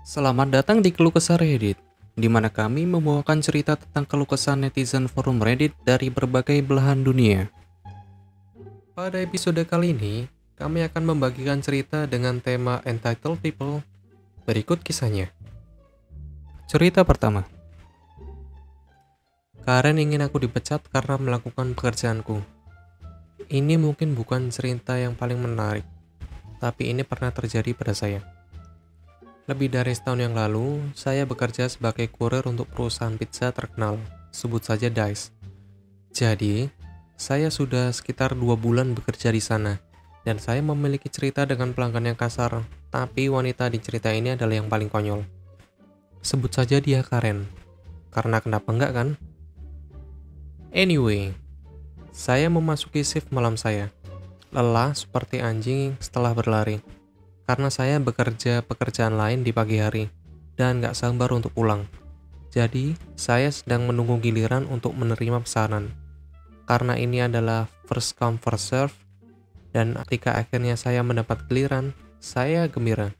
Selamat datang di Keluh Kesah Reddit, di mana kami membawakan cerita tentang keluh kesah netizen forum Reddit dari berbagai belahan dunia. Pada episode kali ini, kami akan membagikan cerita dengan tema Entitled People. Berikut kisahnya. Cerita pertama. Karen ingin aku dipecat karena melakukan pekerjaanku. Ini mungkin bukan cerita yang paling menarik, tapi ini pernah terjadi pada saya. Lebih dari setahun yang lalu, saya bekerja sebagai kurir untuk perusahaan pizza terkenal, sebut saja Dice. Jadi, saya sudah sekitar 2 bulan bekerja di sana, dan saya memiliki cerita dengan pelanggan yang kasar, tapi wanita di cerita ini adalah yang paling konyol. Sebut saja dia Karen, karena kenapa enggak kan? Anyway, saya memasuki shift malam saya, lelah seperti anjing setelah berlari. Karena saya bekerja pekerjaan lain di pagi hari, dan gak sabar untuk pulang. Jadi, saya sedang menunggu giliran untuk menerima pesanan. Karena ini adalah first come first serve, dan ketika akhirnya saya mendapat giliran, saya gembira.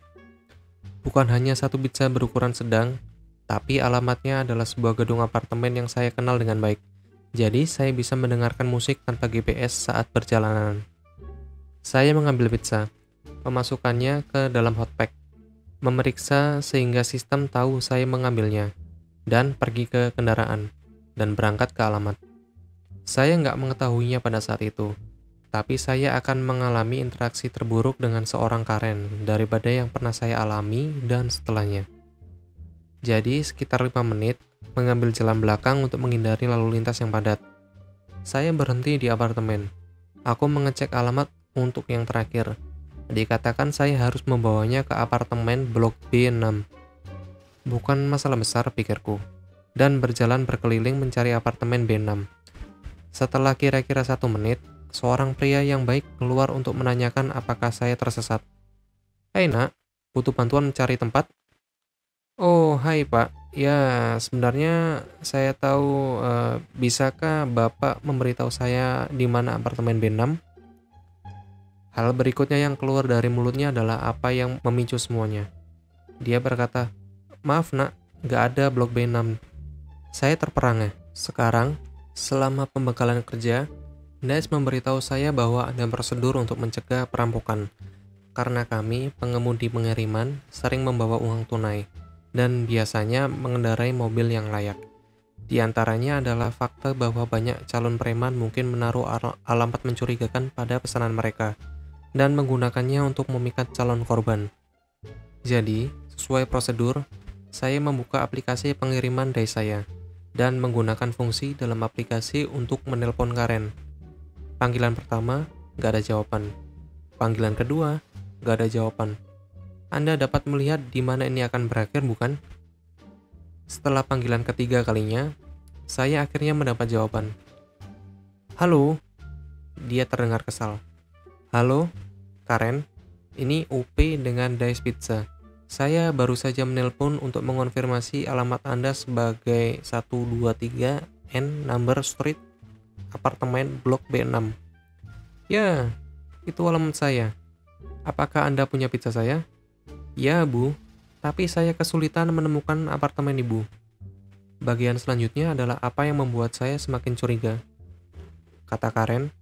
Bukan hanya satu pizza berukuran sedang, tapi alamatnya adalah sebuah gedung apartemen yang saya kenal dengan baik. Jadi, saya bisa mendengarkan musik tanpa GPS saat perjalanan. Saya mengambil pizza, memasukkannya ke dalam hotpack, memeriksa sehingga sistem tahu saya mengambilnya, dan pergi ke kendaraan, dan berangkat ke alamat. Saya nggak mengetahuinya pada saat itu, tapi saya akan mengalami interaksi terburuk dengan seorang Karen daripada yang pernah saya alami dan setelahnya. Jadi sekitar 5 menit, mengambil jalan belakang untuk menghindari lalu lintas yang padat. Saya berhenti di apartemen. Aku mengecek alamat untuk yang terakhir. Dikatakan saya harus membawanya ke apartemen blok B6. Bukan masalah besar, pikirku. Dan berjalan berkeliling mencari apartemen B6. Setelah kira-kira 1 menit, seorang pria yang baik keluar untuk menanyakan apakah saya tersesat. Hai nak, butuh bantuan mencari tempat? Oh, hai pak. Ya, sebenarnya saya tahu, bisakah bapak memberitahu saya di mana apartemen B6? Hal berikutnya yang keluar dari mulutnya adalah apa yang memicu semuanya. Dia berkata, "Maaf nak, gak ada blok B6. Saya terperangah. Sekarang, selama pembekalan kerja, Dice memberitahu saya bahwa ada prosedur untuk mencegah perampokan. Karena kami, pengemudi pengiriman, sering membawa uang tunai, dan biasanya mengendarai mobil yang layak. Di antaranya adalah fakta bahwa banyak calon preman mungkin menaruh alamat mencurigakan pada pesanan mereka, dan menggunakannya untuk memikat calon korban. Jadi, sesuai prosedur, saya membuka aplikasi pengiriman Dice saya, dan menggunakan fungsi dalam aplikasi untuk menelpon Karen. Panggilan pertama, gak ada jawaban. Panggilan kedua, gak ada jawaban. Anda dapat melihat di mana ini akan berakhir, bukan? Setelah panggilan ketiga kalinya, saya akhirnya mendapat jawaban. Halo, dia terdengar kesal. Halo, Karen, ini UP dengan Dice Pizza. Saya baru saja menelpon untuk mengonfirmasi alamat Anda sebagai 123 N Number Street, apartemen blok B6. Ya, itu alamat saya. Apakah Anda punya pizza saya? Ya, Bu, tapi saya kesulitan menemukan apartemen Ibu. Bagian selanjutnya adalah apa yang membuat saya semakin curiga, kata Karen.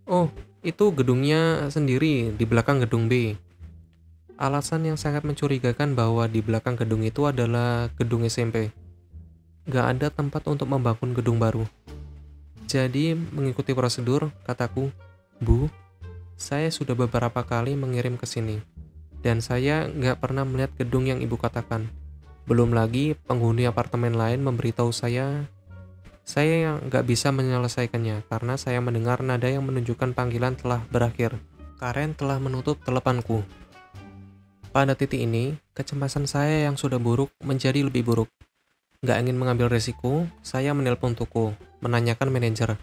Oh, itu gedungnya sendiri di belakang gedung B. Alasan yang sangat mencurigakan bahwa di belakang gedung itu adalah gedung SMP. Gak ada tempat untuk membangun gedung baru. Jadi, mengikuti prosedur, kataku, Bu, saya sudah beberapa kali mengirim ke sini, dan saya gak pernah melihat gedung yang Ibu katakan. Belum lagi, penghuni apartemen lain memberitahu saya yang nggak bisa menyelesaikannya karena saya mendengar nada yang menunjukkan panggilan telah berakhir. Karen telah menutup teleponku. Pada titik ini, kecemasan saya yang sudah buruk menjadi lebih buruk. Nggak ingin mengambil resiko, saya menelpon toko, menanyakan manajer.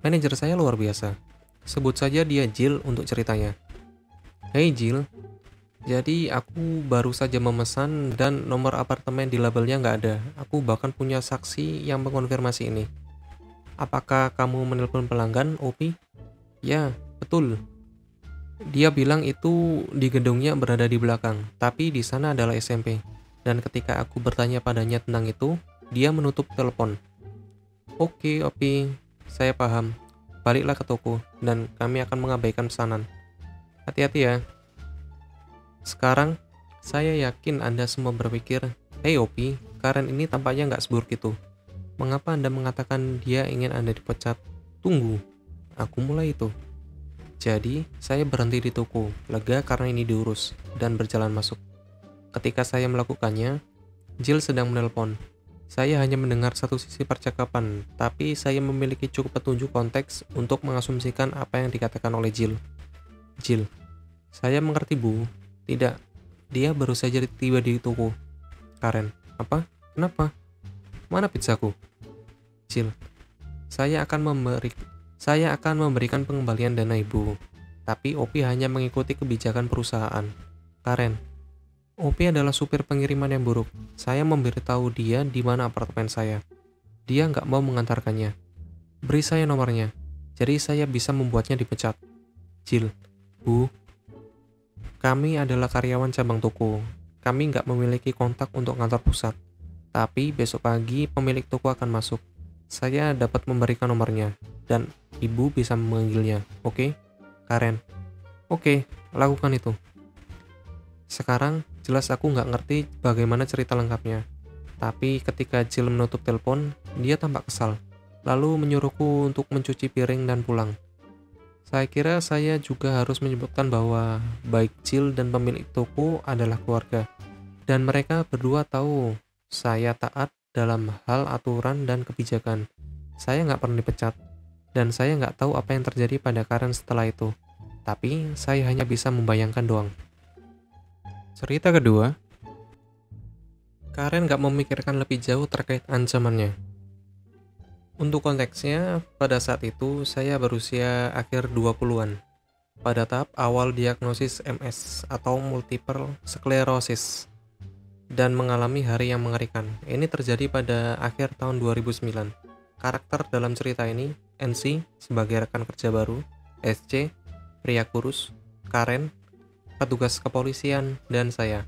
Manajer saya luar biasa. Sebut saja dia Jill untuk ceritanya. Hey Jill, jadi aku baru saja memesan dan nomor apartemen di labelnya nggak ada. Aku bahkan punya saksi yang mengonfirmasi ini. Apakah kamu menelpon pelanggan, Opi? Ya, betul. Dia bilang itu di gedungnya berada di belakang, tapi di sana adalah SMP. Dan ketika aku bertanya padanya tentang itu, dia menutup telepon. Oke, Opi, saya paham. Baliklah ke toko, dan kami akan mengabaikan pesanan. Hati-hati ya. Sekarang, saya yakin Anda semua berpikir, "Hei Opi, Karen ini tampaknya nggak seburuk itu. Mengapa Anda mengatakan dia ingin Anda dipecat?" Tunggu, aku mulai itu. Jadi, saya berhenti di toko, lega karena ini diurus, dan berjalan masuk. Ketika saya melakukannya, Jill sedang menelpon. Saya hanya mendengar satu sisi percakapan, tapi saya memiliki cukup petunjuk konteks untuk mengasumsikan apa yang dikatakan oleh Jill. Jill, saya mengerti Bu. Tidak, dia baru saja tiba di toko. Karen, apa? Kenapa? Mana pizzaku? Jill, saya akan memberikan pengembalian dana Ibu, tapi Opi hanya mengikuti kebijakan perusahaan. Karen, Opi adalah supir pengiriman yang buruk. Saya memberitahu dia di mana apartemen saya. Dia nggak mau mengantarkannya. Beri saya nomornya, jadi saya bisa membuatnya dipecat. Jill, Bu, kami adalah karyawan cabang toko. Kami nggak memiliki kontak untuk kantor pusat. Tapi besok pagi pemilik toko akan masuk. Saya dapat memberikan nomornya, dan Ibu bisa memanggilnya, oke? Karen, oke, lakukan itu. Sekarang, jelas aku nggak ngerti bagaimana cerita lengkapnya. Tapi ketika Jill menutup telepon, dia tampak kesal, lalu menyuruhku untuk mencuci piring dan pulang. Saya kira saya juga harus menyebutkan bahwa baik Jill dan pemilik toko adalah keluarga, dan mereka berdua tahu saya taat dalam hal aturan dan kebijakan. Saya nggak pernah dipecat, dan saya nggak tahu apa yang terjadi pada Karen setelah itu. Tapi saya hanya bisa membayangkan doang. Cerita kedua, Karen nggak memikirkan lebih jauh terkait ancamannya. Untuk konteksnya, pada saat itu saya berusia akhir 20-an. Pada tahap awal diagnosis MS atau multiple sclerosis dan mengalami hari yang mengerikan. Ini terjadi pada akhir tahun 2009. Karakter dalam cerita ini, NC sebagai rekan kerja baru, SC, pria kurus, Karen, petugas kepolisian, dan saya.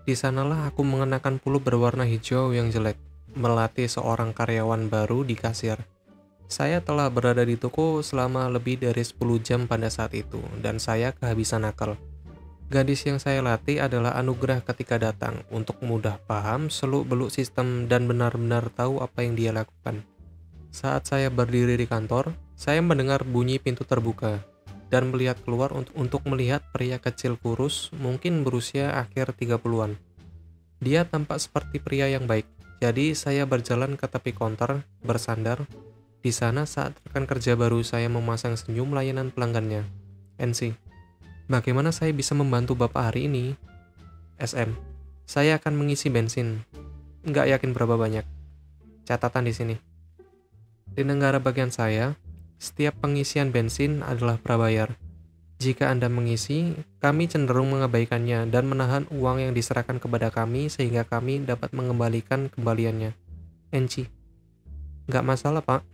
Di sanalah aku mengenakan puluh berwarna hijau yang jelek, melatih seorang karyawan baru di kasir. Saya telah berada di toko selama lebih dari 10 jam pada saat itu, dan saya kehabisan akal. Gadis yang saya latih adalah anugerah ketika datang untuk mudah paham seluk-beluk sistem dan benar-benar tahu apa yang dia lakukan. Saat saya berdiri di kantor, saya mendengar bunyi pintu terbuka dan melihat keluar untuk melihat pria kecil kurus, mungkin berusia akhir 30-an. Dia tampak seperti pria yang baik, jadi saya berjalan ke tepi counter, bersandar. Di sana saat rekan kerja baru saya memasang senyum layanan pelanggannya. NC, bagaimana saya bisa membantu Bapak hari ini? SM, saya akan mengisi bensin. Nggak yakin berapa banyak. Catatan di sini. Di negara bagian saya, setiap pengisian bensin adalah prabayar. Jika Anda mengisi, kami cenderung mengabaikannya dan menahan uang yang diserahkan kepada kami sehingga kami dapat mengembalikan kembaliannya. NC, nggak masalah Pak.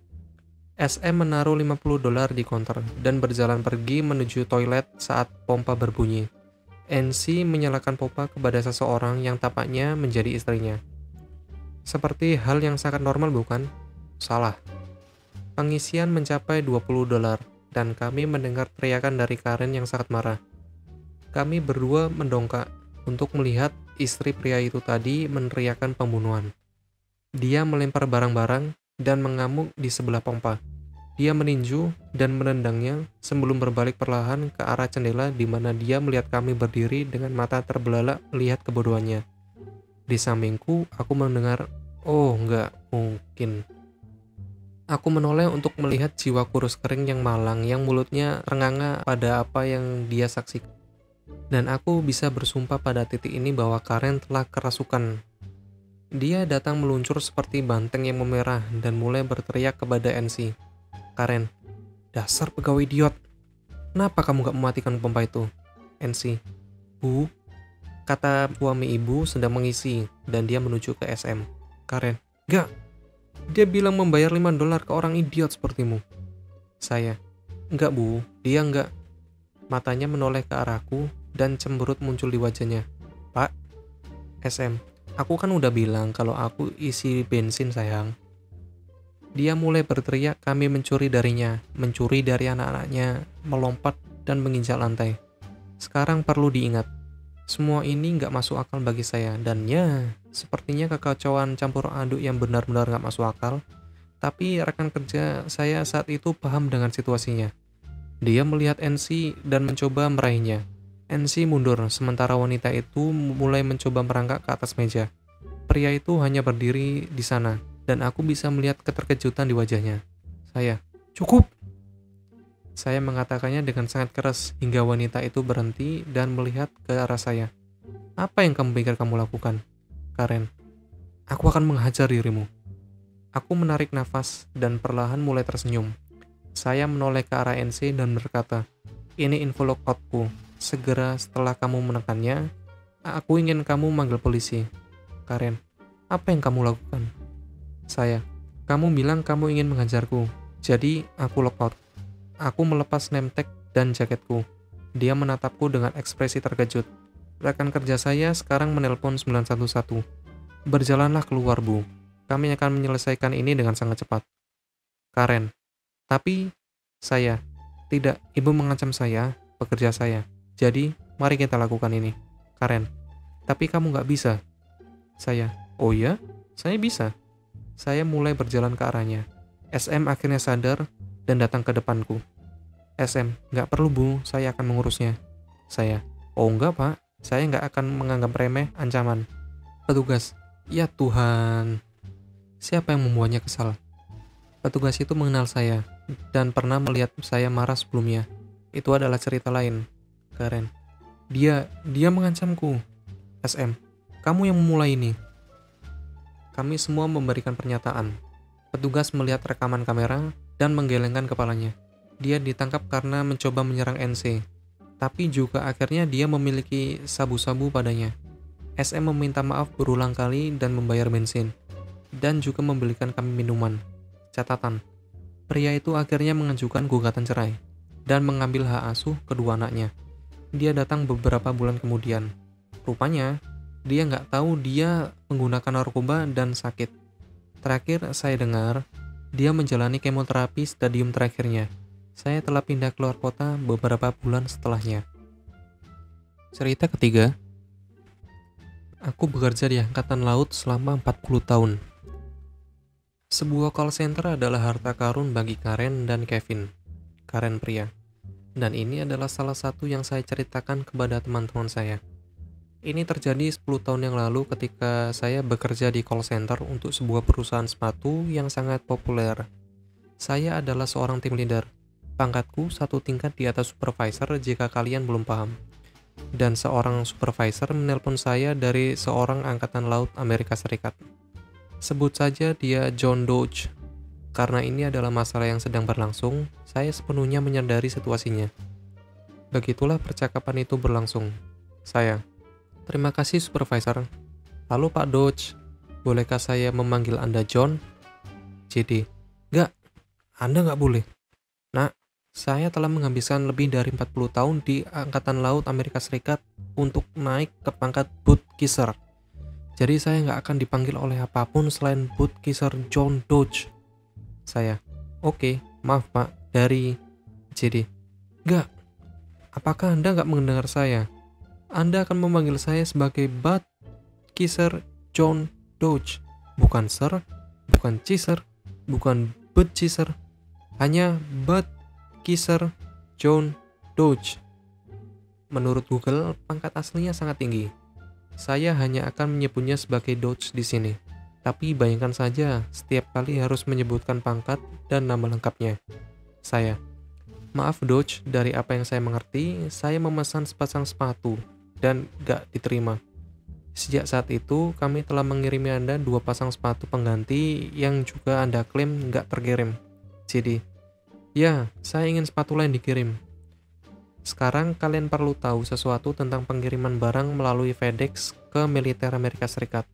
SM menaruh $50 di konter dan berjalan pergi menuju toilet saat pompa berbunyi. NC menyalakan pompa kepada seseorang yang tampaknya menjadi istrinya. Seperti hal yang sangat normal bukan? Salah. Pengisian mencapai $20 dan kami mendengar teriakan dari Karen yang sangat marah. Kami berdua mendongak untuk melihat istri pria itu tadi meneriakkan pembunuhan. Dia melempar barang-barang dan mengamuk di sebelah pompa. Dia meninju dan menendangnya sebelum berbalik perlahan ke arah jendela di mana dia melihat kami berdiri dengan mata terbelalak melihat kebodohannya. Di sampingku, aku mendengar, "Oh, nggak mungkin." Aku menoleh untuk melihat jiwa kurus kering yang malang yang mulutnya renganga pada apa yang dia saksikan. Dan aku bisa bersumpah pada titik ini bahwa Karen telah kerasukan. Dia datang meluncur seperti banteng yang memerah dan mulai berteriak kepada NC. Karen, dasar pegawai idiot. Kenapa kamu gak mematikan pompa itu? NC, Bu, kata suami ibu sedang mengisi dan dia menuju ke SM. Karen, gak. Dia bilang membayar $5 ke orang idiot sepertimu. Saya, enggak Bu, dia enggak. Matanya menoleh ke arahku dan cemberut muncul di wajahnya. Pak, SM, aku kan udah bilang kalau aku isi bensin sayang. Dia mulai berteriak kami mencuri darinya, mencuri dari anak-anaknya, melompat dan menginjak lantai. Sekarang perlu diingat, semua ini nggak masuk akal bagi saya, dan ya, sepertinya kekacauan campur aduk yang benar-benar nggak masuk akal. Tapi rekan kerja saya saat itu paham dengan situasinya. Dia melihat NC dan mencoba meraihnya. NC mundur, sementara wanita itu mulai mencoba merangkak ke atas meja. Pria itu hanya berdiri di sana, dan aku bisa melihat keterkejutan di wajahnya. Saya, cukup! Saya mengatakannya dengan sangat keras hingga wanita itu berhenti dan melihat ke arah saya. Apa yang kamu pikir kamu lakukan? Karen, aku akan menghajar dirimu. Aku menarik nafas dan perlahan mulai tersenyum. Saya menoleh ke arah NC dan berkata, ini info lockoutku. Segera setelah kamu menekannya, aku ingin kamu manggil polisi. Karen, apa yang kamu lakukan? Saya, kamu bilang kamu ingin menghajarku, jadi aku lockout. Aku melepas name tag dan jaketku. Dia menatapku dengan ekspresi terkejut. Rekan kerja saya sekarang menelpon 911. Berjalanlah keluar, Bu. Kami akan menyelesaikan ini dengan sangat cepat. Karen, tapi saya, tidak, Ibu mengancam saya, pekerja saya. Jadi, mari kita lakukan ini. Karen, tapi kamu nggak bisa. Saya, oh ya? Saya bisa. Saya mulai berjalan ke arahnya. SM akhirnya sadar dan datang ke depanku. SM, nggak perlu Bu, saya akan mengurusnya. Saya, oh enggak Pak, saya nggak akan menganggap remeh ancaman. Petugas, ya Tuhan. Siapa yang membuatnya kesal? Petugas itu mengenal saya dan pernah melihat saya marah sebelumnya. Itu adalah cerita lain. Karen, dia mengancamku. SM, kamu yang memulai ini. Kami semua memberikan pernyataan. Petugas melihat rekaman kamera dan menggelengkan kepalanya. Dia ditangkap karena mencoba menyerang NC, tapi juga akhirnya dia memiliki sabu-sabu padanya. SM meminta maaf berulang kali dan membayar bensin, dan juga membelikan kami minuman. Catatan, pria itu akhirnya mengajukan gugatan cerai, dan mengambil hak asuh kedua anaknya. Dia datang beberapa bulan kemudian. Rupanya, dia nggak tahu dia menggunakan narkoba dan sakit. Terakhir saya dengar, dia menjalani kemoterapi stadium terakhirnya. Saya telah pindah keluar kota beberapa bulan setelahnya. Cerita ketiga, aku bekerja di Angkatan Laut selama 40 tahun. Sebuah call center adalah harta karun bagi Karen dan Kevin. Karen pria. Dan ini adalah salah satu yang saya ceritakan kepada teman-teman saya. Ini terjadi 10 tahun yang lalu ketika saya bekerja di call center untuk sebuah perusahaan sepatu yang sangat populer. Saya adalah seorang tim leader. Pangkatku satu tingkat di atas supervisor jika kalian belum paham. Dan seorang supervisor menelpon saya dari seorang angkatan laut Amerika Serikat. Sebut saja dia John Dodge. Karena ini adalah masalah yang sedang berlangsung, saya sepenuhnya menyadari situasinya. Begitulah percakapan itu berlangsung. Saya, terima kasih supervisor. Lalu Pak Dodge, bolehkah saya memanggil Anda John? JD, enggak, Anda nggak boleh. Nah, saya telah menghabiskan lebih dari 40 tahun di Angkatan Laut Amerika Serikat untuk naik ke pangkat Boatkisser. Jadi saya nggak akan dipanggil oleh apapun selain Boatkisser John Dodge. Saya, oke, maaf Pak, dari JD. Enggak, apakah Anda nggak mendengar saya? Anda akan memanggil saya sebagai Boatkisser John Dodge. Bukan Sir, bukan Ciser, bukan Boatkisser. Hanya Boatkisser John Dodge. Menurut Google, pangkat aslinya sangat tinggi. Saya hanya akan menyebutnya sebagai Dodge di sini. Tapi bayangkan saja, setiap kali harus menyebutkan pangkat dan nama lengkapnya. Saya, maaf Dodge, dari apa yang saya mengerti, saya memesan sepasang sepatu dan gak diterima. Sejak saat itu, kami telah mengirimi Anda 2 pasang sepatu pengganti yang juga Anda klaim gak terkirim. Jadi, ya, saya ingin sepatu lain dikirim. Sekarang kalian perlu tahu sesuatu tentang pengiriman barang melalui FedEx ke militer Amerika Serikat.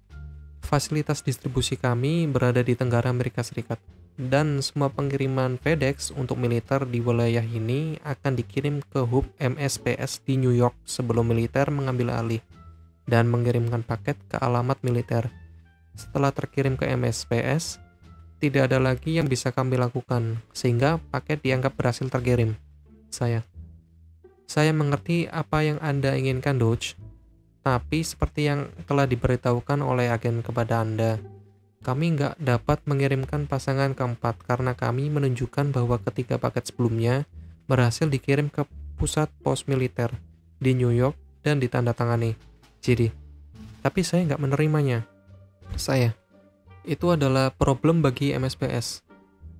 Fasilitas distribusi kami berada di Tenggara Amerika Serikat, dan semua pengiriman FedEx untuk militer di wilayah ini akan dikirim ke hub MSPS di New York sebelum militer mengambil alih. dan mengirimkan paket ke alamat militer. Setelah terkirim ke MSPS, tidak ada lagi yang bisa kami lakukan, sehingga paket dianggap berhasil terkirim. Saya mengerti apa yang Anda inginkan, Dodge, tapi seperti yang telah diberitahukan oleh agen kepada Anda, kami nggak dapat mengirimkan pasangan keempat karena kami menunjukkan bahwa ketiga paket sebelumnya berhasil dikirim ke pusat pos militer di New York dan ditandatangani. Jadi, tapi saya nggak menerimanya. Itu adalah problem bagi MSPS.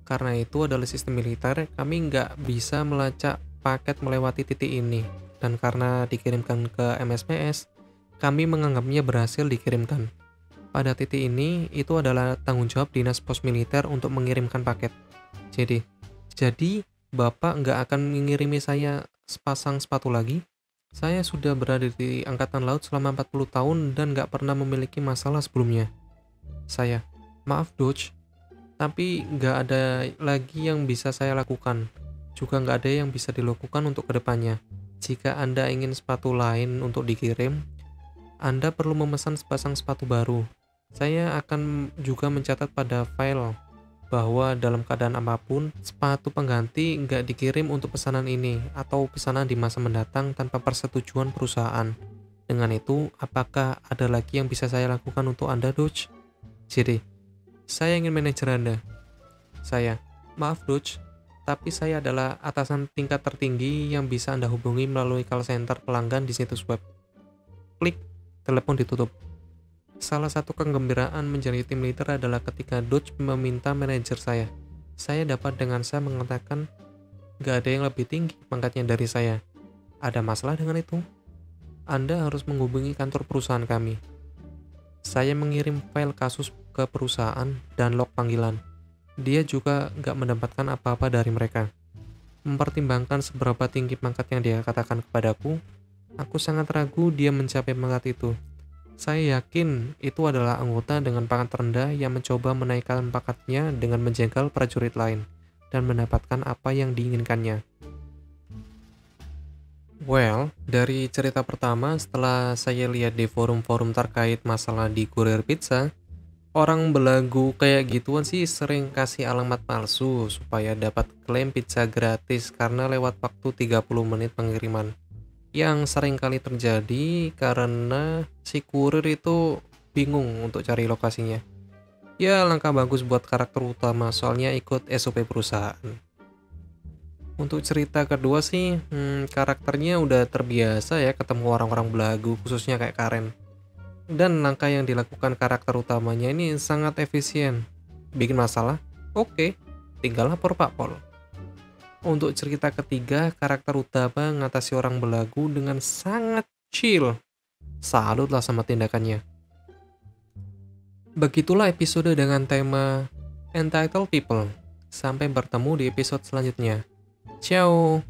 Karena itu adalah sistem militer, kami nggak bisa melacak paket melewati titik ini. Dan karena dikirimkan ke MSPS, kami menganggapnya berhasil dikirimkan. Pada titik ini, itu adalah tanggung jawab dinas pos militer untuk mengirimkan paket. Jadi Bapak nggak akan mengirimi saya sepasang sepatu lagi? Saya sudah berada di Angkatan Laut selama 40 tahun dan nggak pernah memiliki masalah sebelumnya. Maaf Dodge, tapi nggak ada lagi yang bisa saya lakukan. Juga nggak ada yang bisa dilakukan untuk kedepannya. Jika Anda ingin sepatu lain untuk dikirim, Anda perlu memesan sepasang sepatu baru. Saya akan juga mencatat pada file bahwa dalam keadaan apapun, sepatu pengganti nggak dikirim untuk pesanan ini atau pesanan di masa mendatang tanpa persetujuan perusahaan. Dengan itu, apakah ada lagi yang bisa saya lakukan untuk Anda, Dodge? Saya ingin manajer Anda. Maaf Dodge, tapi saya adalah atasan tingkat tertinggi yang bisa Anda hubungi melalui call center pelanggan di situs web. Klik, telepon ditutup. Salah satu kegembiraan menjadi tim leader adalah ketika Dodge meminta manajer saya. Saya dapat dengan saya mengatakan, gak ada yang lebih tinggi pangkatnya dari saya. Ada masalah dengan itu? Anda harus menghubungi kantor perusahaan kami. Saya mengirim file kasus ke perusahaan dan log panggilan. Dia juga gak mendapatkan apa-apa dari mereka. Mempertimbangkan seberapa tinggi pangkat yang dia katakan kepadaku, aku sangat ragu dia mencapai pangkat itu. Saya yakin itu adalah anggota dengan pangkat rendah yang mencoba menaikkan pangkatnya dengan menjegal prajurit lain dan mendapatkan apa yang diinginkannya. Dari cerita pertama, setelah saya lihat di forum-forum terkait masalah di kurir pizza, orang belagu kayak gituan sih sering kasih alamat palsu supaya dapat klaim pizza gratis karena lewat waktu 30 menit pengiriman. Yang sering kali terjadi karena si kurir itu bingung untuk cari lokasinya. Ya, langkah bagus buat karakter utama soalnya ikut SOP perusahaan. Untuk cerita kedua sih, karakternya udah terbiasa ya ketemu orang-orang belagu, khususnya kayak Karen. Dan langkah yang dilakukan karakter utamanya ini sangat efisien. Bikin masalah? Oke, tinggal lapor Pak Pol. Untuk cerita ketiga, karakter utama ngatasi orang belagu dengan sangat chill. Salut lah sama tindakannya. Begitulah episode dengan tema Entitled People. Sampai bertemu di episode selanjutnya. Ciao!